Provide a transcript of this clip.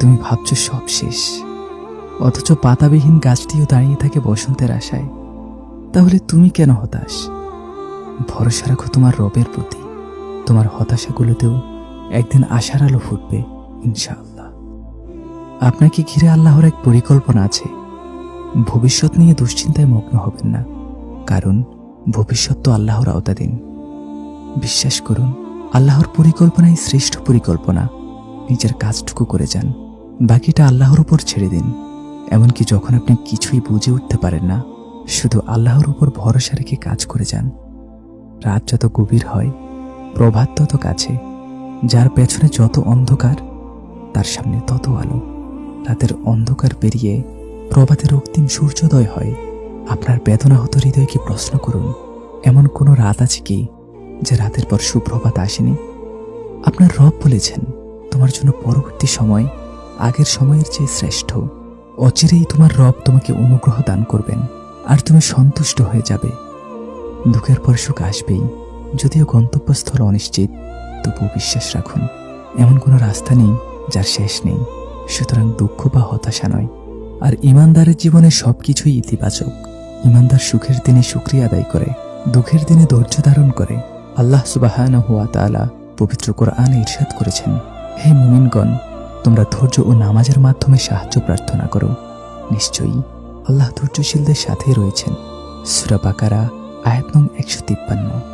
তুমি ভাবছো সব শেষ, অথচ পাতাবিহীন গাছটিও দাঁড়িয়ে থাকে বসন্তের আশায়। তাহলে তুমি কেন হতাশ? ভরসা রাখো তোমার রবের প্রতি। তোমার হতাশাগুলোতেও একদিন আশার আলো ফুটবে ইনশাআল্লাহ। আপনাকে ঘিরে আল্লাহর এক পরিকল্পনা আছে। ভবিষ্যৎ নিয়ে দুশ্চিন্তায় মগ্ন হবেন না, কারণ ভবিষ্যৎ তো আল্লাহর আওতাধীন। বিশ্বাস করুন, আল্লাহর পরিকল্পনাই শ্রেষ্ঠ পরিকল্পনা। নিজের কাজটুকু করে যান, বাকিটা আল্লাহর উপর ছেড়ে দিন। এমনকি যখন আপনি কিছুই বুঝে উঠতে পারেন না, শুধু আল্লাহর উপর ভরসা রেখে কাজ করে যান। রাত যত গভীর হয়, প্রভাত তত কাছে। যার পেছনে যত অন্ধকার, তার সামনে তত আলো। রাতের অন্ধকার পেরিয়ে প্রভাতের রক্তিম সূর্যোদয় হয়। আপনার বেদনাহত হৃদয়কে প্রশ্ন করুন, এমন কোনো রাত আছে কি যে রাতের পর সুপ্রভাত আসেনি? আপনার রব বলেছেন, তোমার জন্য পরবর্তী সময় আগের সময়ের চেয়ে শ্রেষ্ঠ। অচিরেই তোমার রব তোমাকে অনুগ্রহ দান করবেন, আর তুমি সন্তুষ্ট হয়ে যাবে। দুঃখের পর সুখ আসবেই, যদিও গন্তব্যস্থল অনিশ্চিত, তবুও বিশ্বাস রাখুন, এমন কোনো রাস্তা নেই যার শেষ নেই। সুতরাং দুঃখ বা হতাশা নয়। আর ইমানদারের জীবনে সবকিছুই ইতিবাচক। ইমানদার সুখের দিনে শুকরিয়া আদায় করে, দুঃখের দিনে ধৈর্য ধারণ করে। আল্লাহ সুবহানাহু ওয়া তাআলা পবিত্র কোরআনে ইরশাদ করেছেন, হে মুমিনগণ, তোমরা ধৈর্য ও নামাজের মাধ্যমে সাহায্য প্রার্থনা করো। নিশ্চয়ই আল্লাহ ধৈর্যশীলদের সাথেই রয়েছেন। সূরা বাকারা আয়াত নং 153।